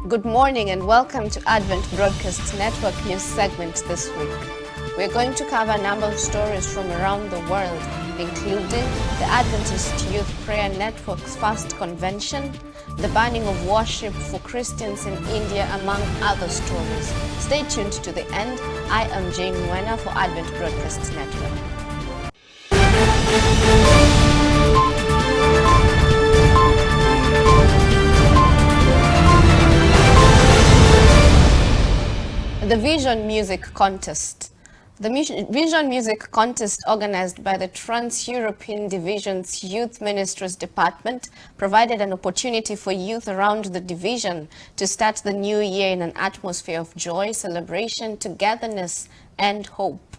Good morning and welcome to Advent Broadcast Network news segment this week. We're going to cover a number of stories from around the world, including the Adventist Youth Prayer Network's first convention, the banning of worship for Christians in India, among other stories. Stay tuned to the end. I am Jane Wena for Advent Broadcast Network. The Vision Music Contest. The Vision Music Contest, organized by the Trans-European Division's Youth Ministries Department, provided an opportunity for youth around the division to start the new year in an atmosphere of joy, celebration, togetherness, and hope.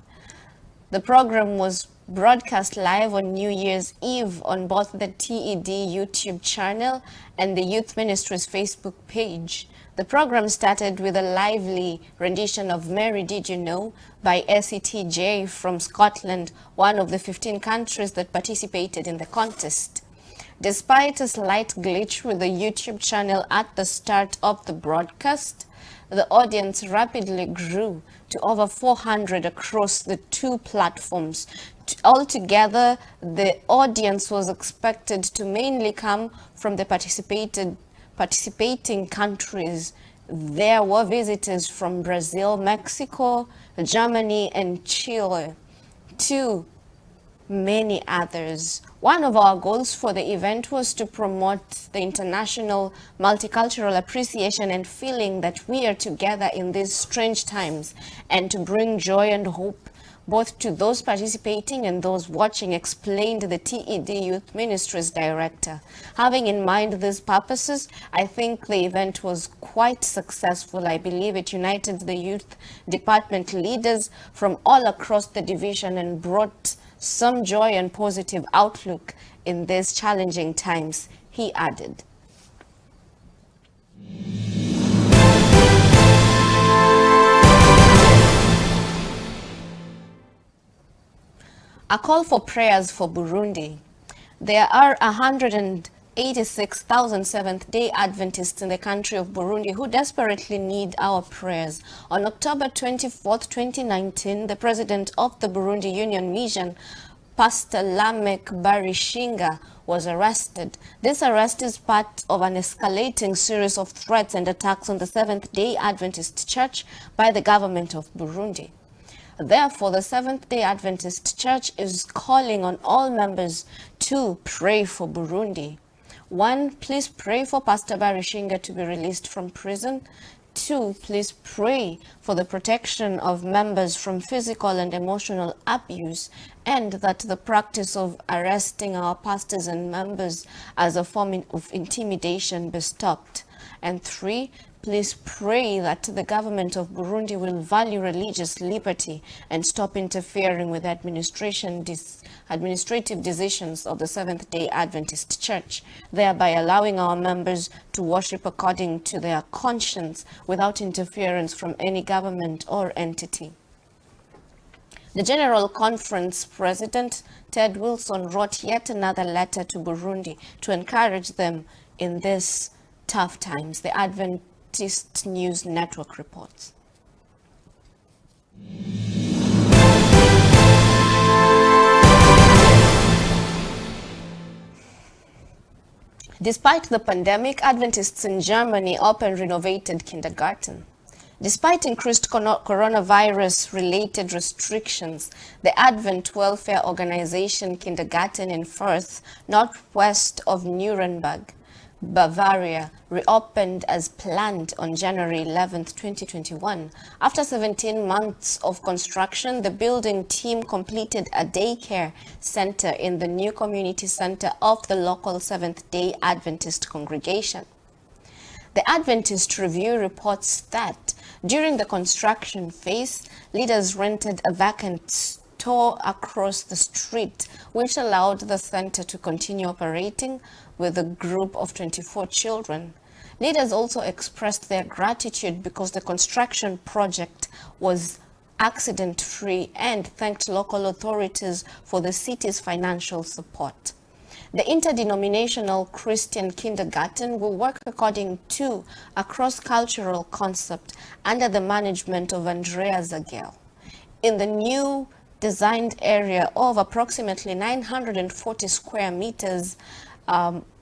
The program was broadcast live on New Year's Eve on both the TED YouTube channel and the Youth Ministry's Facebook page. The program started with a lively rendition of Mary Did You Know by SETJ from Scotland, one of the 15 countries that participated in the contest. Despite a slight glitch with the YouTube channel at the start of the broadcast, the audience rapidly grew to over 400 across the two platforms. Altogether, the audience was expected to mainly come from the participating countries. There were visitors from Brazil, Mexico, Germany, and Chile, to many others. One of our goals for the event was to promote the international multicultural appreciation and feeling that we are together in these strange times, and to bring joy and hope both to those participating and those watching, explained the TED Youth Ministries Director. Having in mind these purposes, I think the event was quite successful. I believe it united the youth department leaders from all across the division and brought some joy and positive outlook in these challenging times, he added. A call for prayers for Burundi. There are 186,000 Seventh-day Adventists in the country of Burundi who desperately need our prayers. On October 24, 2019, the president of the Burundi Union Mission, Pastor Lamek Barishinga, was arrested. This arrest is part of an escalating series of threats and attacks on the Seventh-day Adventist Church by the government of Burundi. Therefore, the Seventh-day Adventist Church is calling on all members to pray for Burundi. 1. Please pray for Pastor Barishinga to be released from prison. 2. Please pray for the protection of members from physical and emotional abuse, and that the practice of arresting our pastors and members as a form of intimidation be stopped. And 3. Please pray that the government of Burundi will value religious liberty and stop interfering with administrative decisions of the Seventh-day Adventist Church, thereby allowing our members to worship according to their conscience without interference from any government or entity. The General Conference President, Ted Wilson, wrote yet another letter to Burundi to encourage them in these tough times. The Adventist News Network reports. Despite the pandemic, Adventists in Germany opened renovated kindergarten. Despite increased coronavirus-related restrictions, the Advent Welfare Organization Kindergarten in Fürth, northwest of Nuremberg, Bavaria, reopened as planned on January 11, 2021. After 17 months of construction, the building team completed a daycare center in the new community center of the local Seventh-day Adventist congregation. The Adventist Review reports that during the construction phase, leaders rented a vacant store across the street, which allowed the center to continue operating with a group of 24 children. Leaders also expressed their gratitude because the construction project was accident-free and thanked local authorities for the city's financial support. The interdenominational Christian kindergarten will work according to a cross-cultural concept under the management of Andrea Zagel. In the new designed area of approximately 940 square meters,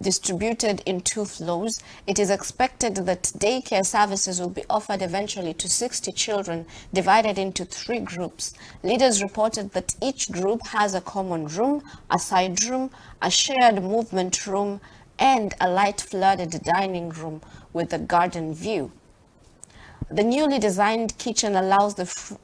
distributed in 2 floors, it is expected that daycare services will be offered eventually to 60 children, divided into 3 groups. Leaders reported that each group has a common room, a side room, a shared movement room, and a light-flooded dining room with a garden view. The newly designed kitchen allows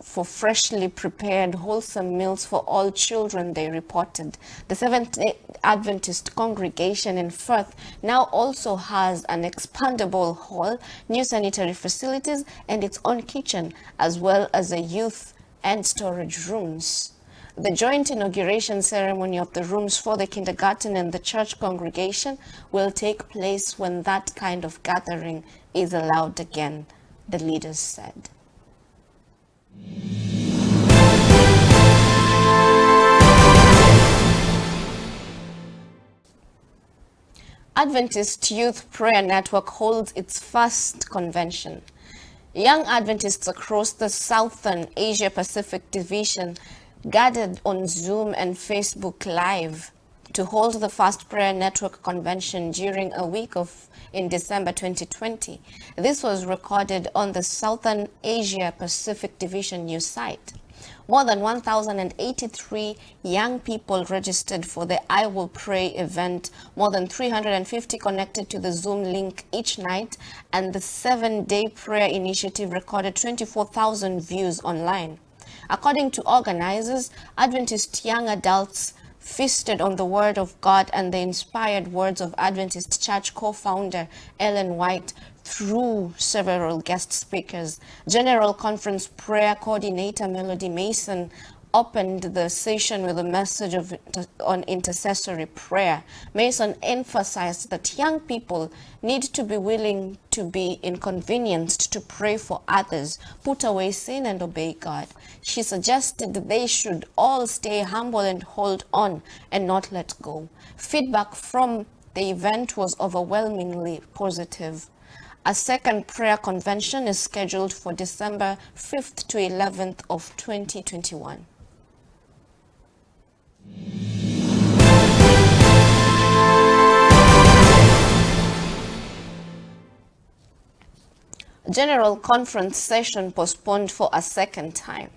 for freshly prepared, wholesome meals for all children, they reported. The Seventh-day Adventist congregation in Firth now also has an expandable hall, new sanitary facilities, and its own kitchen, as well as a youth and storage rooms. The joint inauguration ceremony of the rooms for the kindergarten and the church congregation will take place when that kind of gathering is allowed again, the leaders said. Adventist Youth Prayer Network holds its first convention. Young Adventists across the Southern Asia Pacific Division gathered on Zoom and Facebook Live to hold the first prayer network convention during a week in December 2020. This was recorded on the Southern Asia Pacific Division news site. More than 1,083 young people registered for the I Will Pray event, more than 350 connected to the Zoom link each night, and the 7-day prayer initiative recorded 24,000 views online. According to organizers, Adventist young adults feasted on the Word of God and the inspired words of Adventist Church co-founder Ellen White through several guest speakers. General Conference Prayer Coordinator Melody Mason opened the session with a message on intercessory prayer. Mason emphasized that young people need to be willing to be inconvenienced to pray for others, put away sin, and obey God. She suggested they should all stay humble and hold on and not let go. Feedback from the event was overwhelmingly positive. A second prayer convention is scheduled for December 5th to 11th of 2021. General Conference session postponed for a second time.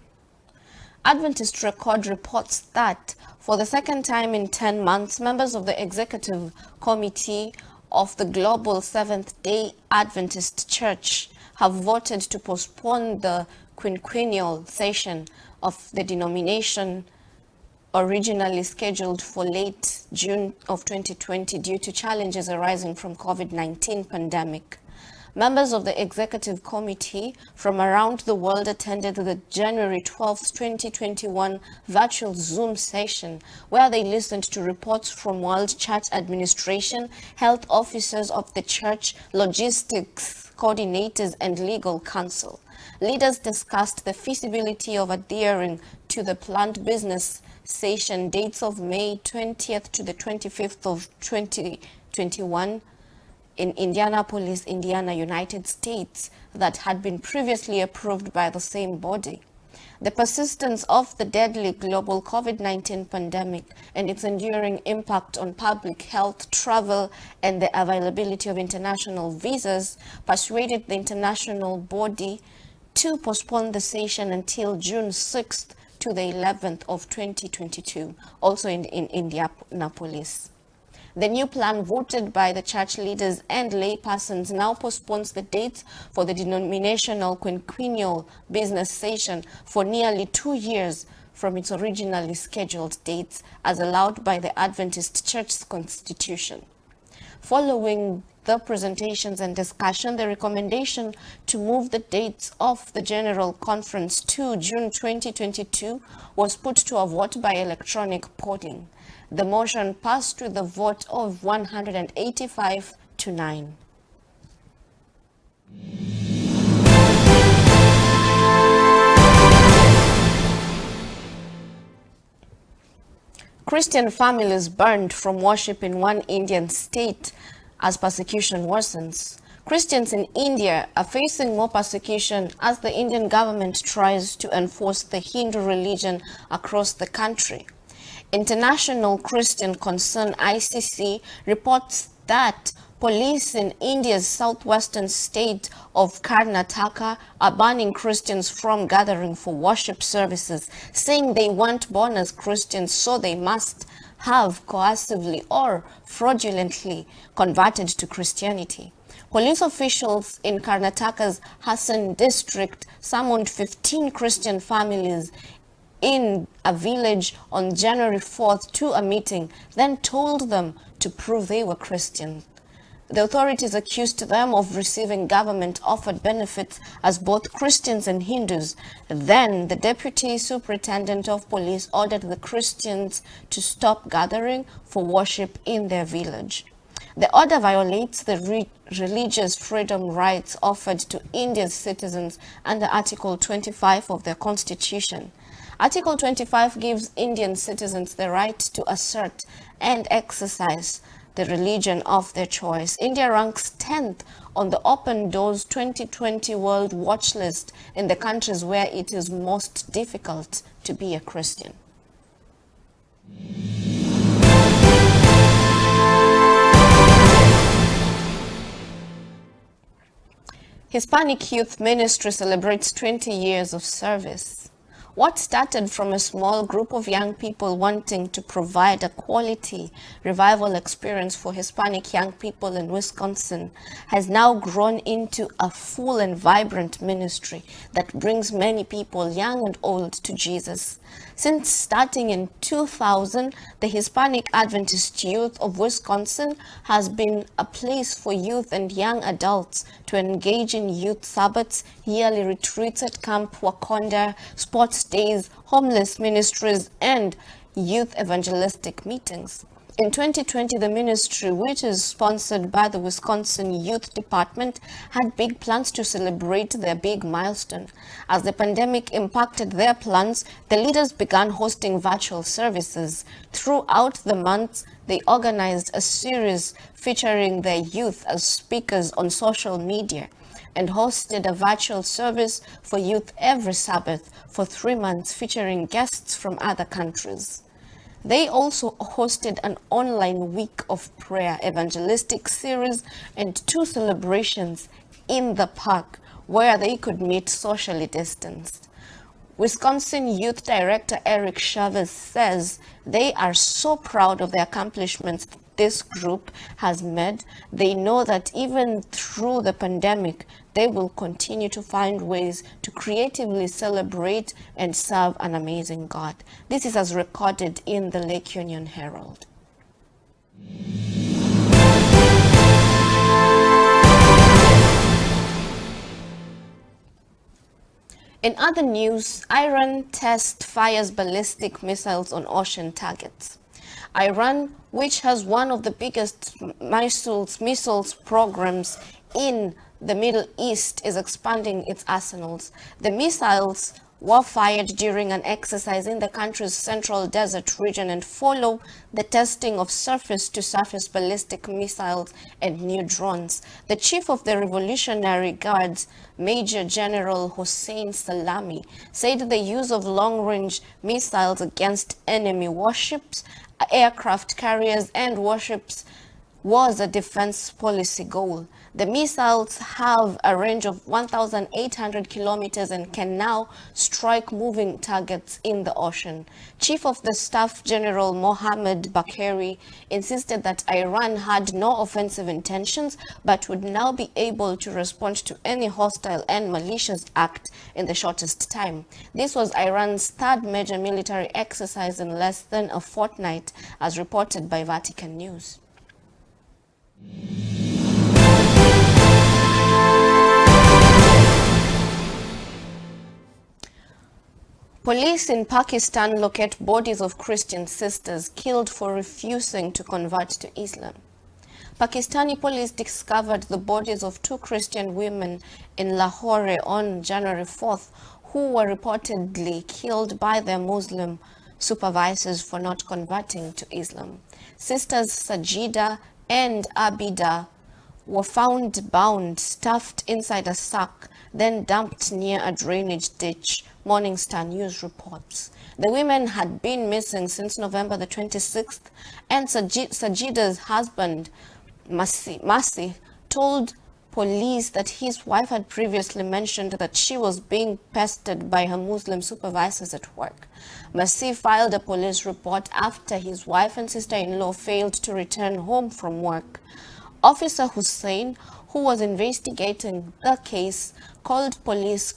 Adventist Record reports that for the second time in 10 months, members of the Executive Committee of the Global Seventh-day Adventist Church have voted to postpone the quinquennial session of the denomination originally scheduled for late June of 2020 due to challenges arising from COVID-19 pandemic. Members of the Executive Committee from around the world attended the January 12, 2021 virtual Zoom session where they listened to reports from World Church Administration, health officers of the church, logistics coordinators, and legal counsel. Leaders discussed the feasibility of adhering to the planned business session dates of May 20th to the 25th of 2021 in Indianapolis, Indiana, United States, that had been previously approved by the same body. The persistence of the deadly global COVID-19 pandemic and its enduring impact on public health, travel, and the availability of international visas persuaded the international body to postpone the session until June 6th to the 11th of 2022, also in Indianapolis. The new plan, voted by the church leaders and laypersons, now postpones the dates for the denominational quinquennial business session for nearly 2 years from its originally scheduled dates as allowed by the Adventist Church's constitution. Following the presentations and discussion, the recommendation to move the dates of the General Conference to June 2022 was put to a vote by electronic polling. The motion passed with a vote of 185 to 9. Christian families burned from worship in one Indian state as persecution worsens. Christians in India are facing more persecution as the Indian government tries to enforce the Hindu religion across the country. International Christian Concern ICC reports that police in India's southwestern state of Karnataka are banning Christians from gathering for worship services, saying they weren't born as Christians, so they must have coercively or fraudulently converted to Christianity. Police officials in Karnataka's Hassan district summoned 15 Christian families in a village on January 4th to a meeting, then told them to prove they were Christian. The authorities accused them of receiving government-offered benefits as both Christians and Hindus. Then the deputy superintendent of police ordered the Christians to stop gathering for worship in their village. The order violates the religious freedom rights offered to India's citizens under Article 25 of their constitution. Article 25 gives Indian citizens the right to assert and exercise the religion of their choice. India ranks 10th on the Open Doors 2020 World Watch List in the countries where it is most difficult to be a Christian. Hispanic Youth Ministry celebrates 20 years of service. What started from a small group of young people wanting to provide a quality revival experience for Hispanic young people in Wisconsin has now grown into a full and vibrant ministry that brings many people, young and old, to Jesus. Since starting in 2000, the Hispanic Adventist Youth of Wisconsin has been a place for youth and young adults to engage in youth Sabbaths, yearly retreats at Camp Wakonda, sports days, homeless ministries, and youth evangelistic meetings. In 2020, the ministry, which is sponsored by the Wisconsin Youth Department, had big plans to celebrate their big milestone. As the pandemic impacted their plans, the leaders began hosting virtual services. Throughout the months, they organized a series featuring their youth as speakers on social media and hosted a virtual service for youth every Sabbath for 3 months, featuring guests from other countries. They also hosted an online week of prayer, evangelistic series, and 2 celebrations in the park where they could meet socially distanced. Wisconsin Youth Director Eric Chavez says they are so proud of the accomplishments this group has made. They know that even through the pandemic, they will continue to find ways to creatively celebrate and serve an amazing God. This is as recorded in the Lake Union Herald. In other news, Iran test fires ballistic missiles on ocean targets. Iran, which has one of the biggest missiles programs in the Middle East, is expanding its arsenals. The missiles were fired during an exercise in the country's central desert region and follow the testing of surface-to-surface ballistic missiles and new drones. The chief of the Revolutionary Guards, Major General Hossein Salami, said the use of long-range missiles against enemy warships, aircraft carriers, and warships was a defense policy goal. The missiles have a range of 1,800 kilometers and can now strike moving targets in the ocean. Chief of the Staff General Mohammed Bagheri insisted that Iran had no offensive intentions but would now be able to respond to any hostile and malicious act in the shortest time. This was Iran's 3rd major military exercise in less than a fortnight, as reported by Vatican News. Police in Pakistan locate bodies of Christian sisters killed for refusing to convert to Islam. Pakistani police discovered the bodies of 2 Christian women in Lahore on January 4th who were reportedly killed by their Muslim supervisors for not converting to Islam. Sisters Sajida and Abida were found bound, stuffed inside a sack, then dumped near a drainage ditch, Morning Star News reports. The women had been missing since November the 26th, and Sajida's husband, Masi, told police that his wife had previously mentioned that she was being pestered by her Muslim supervisors at work. Masi filed a police report after his wife and sister-in-law failed to return home from work. Officer Hussein, who was investigating the case, called police,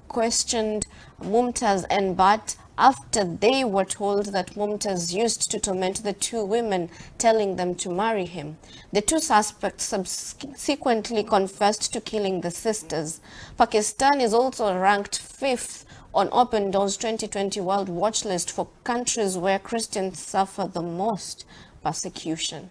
questioned Mumtaz and Bat after they were told that Mumtaz used to torment the two women, telling them to marry him. The two suspects subsequently confessed to killing the sisters. Pakistan is also ranked 5th on Open Doors 2020 World Watch List for countries where Christians suffer the most persecution.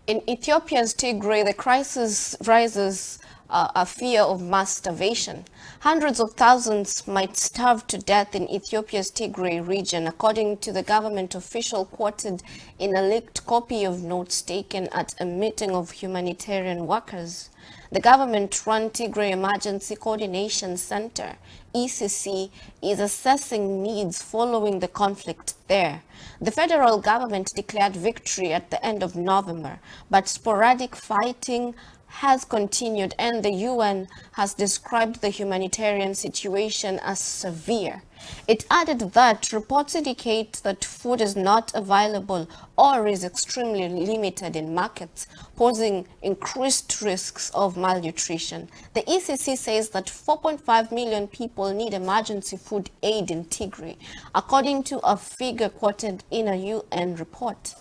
In Ethiopia's Tigray, the crisis rises a fear of mass starvation. Hundreds of thousands might starve to death in Ethiopia's Tigray region, according to the government official quoted in a leaked copy of notes taken at a meeting of humanitarian workers. The government-run Tigray Emergency Coordination Center, ECC, is assessing needs following the conflict there. The federal government declared victory at the end of November, but sporadic fighting has continued, and the UN has described the humanitarian situation as severe. It added that reports indicate that food is not available or is extremely limited in markets, posing increased risks of malnutrition. The ECC says that 4.5 million people need emergency food aid in Tigray, according to a figure quoted in a UN report.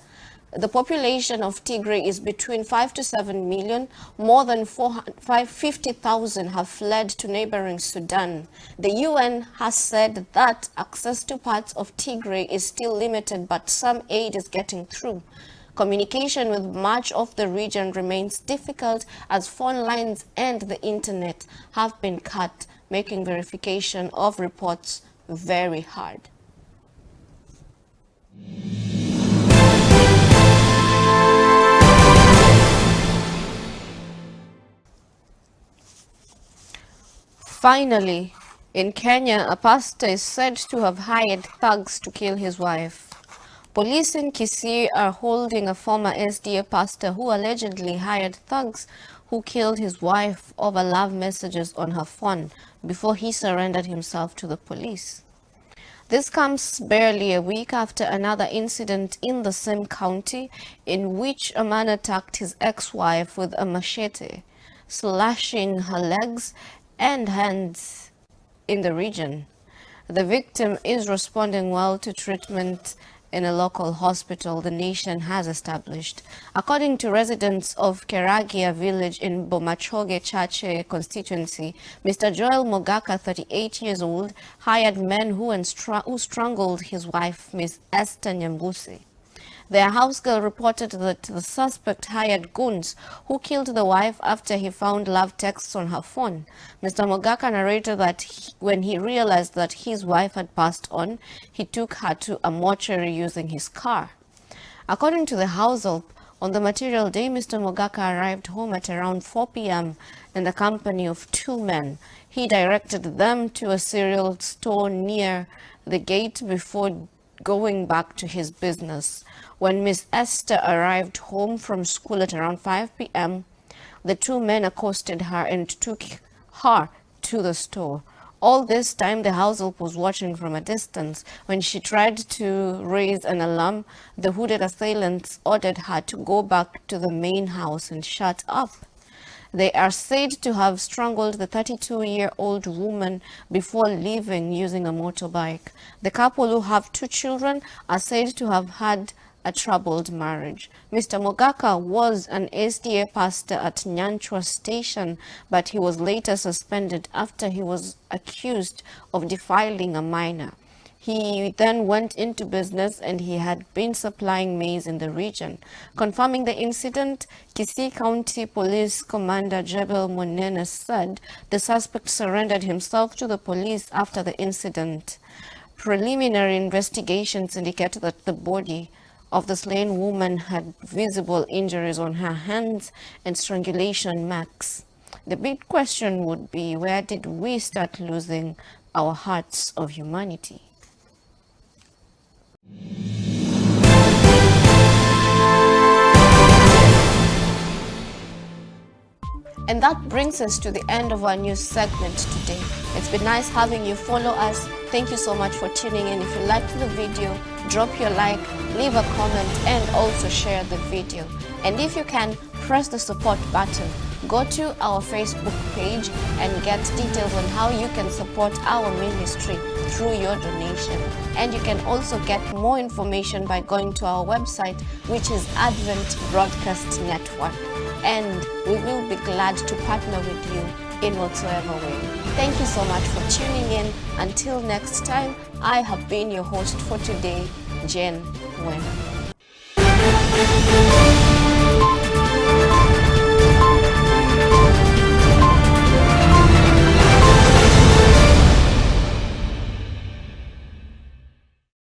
The population of Tigray is between 5 to 7 million. More than 50,000 have fled to neighboring Sudan. The UN has said that access to parts of Tigray is still limited, but some aid is getting through. Communication with much of the region remains difficult as phone lines and the internet have been cut, making verification of reports very hard. Finally, in Kenya, a pastor is said to have hired thugs to kill his wife. Police in Kisii are holding a former SDA pastor who allegedly hired thugs who killed his wife over love messages on her phone before he surrendered himself to the police. This comes barely a week after another incident in the same county in which a man attacked his ex-wife with a machete, slashing her legs and hands in the region. The victim is responding well to treatment in a local hospital the nation has established. According to residents of Keragia village in Bomachoge Chache constituency, Mr. Joel Mogaka, 38 years old, hired men who strangled his wife, Miss Esther Nyambusi. Their house girl reported that the suspect hired goons who killed the wife after he found love texts on her phone. Mr. Mogaka narrated that when he realized that his wife had passed on, he took her to a mortuary using his car. According to the house help, on the material day, Mr. Mogaka arrived home at around 4 p.m. in the company of two men. He directed them to a cereal store near the gate before going back to his business. When Miss Esther arrived home from school at around 5 p.m., the two men accosted her and took her to the store. All this time, the househelp was watching from a distance. When she tried to raise an alarm, the hooded assailants ordered her to go back to the main house and shut up. They are said to have strangled the 32-year-old woman before leaving using a motorbike. The couple, who have two children, are said to have had a troubled marriage. Mr. Mogaka was an SDA pastor at Nyanchwa Station, but he was later suspended after he was accused of defiling a minor. He then went into business and he had been supplying maize in the region. Confirming the incident, Kisii County Police Commander Jebel Monene said the suspect surrendered himself to the police after the incident. Preliminary investigations indicate that the body of the slain woman had visible injuries on her hands and strangulation marks. The big question would be, where did we start losing our hearts of humanity? And that brings us to the end of our news segment today. It's been nice having you follow us. Thank you so much for tuning in. If you liked the video, drop your like, leave a comment, and also share the video. And if you can, press the support button. Go to our Facebook page and get details on how you can support our ministry through your donation. And you can also get more information by going to our website, which is Advent Broadcast Network. And we will be glad to partner with you in whatsoever way. Thank you so much for tuning in. Until next time, I have been your host for today, Jen Wena.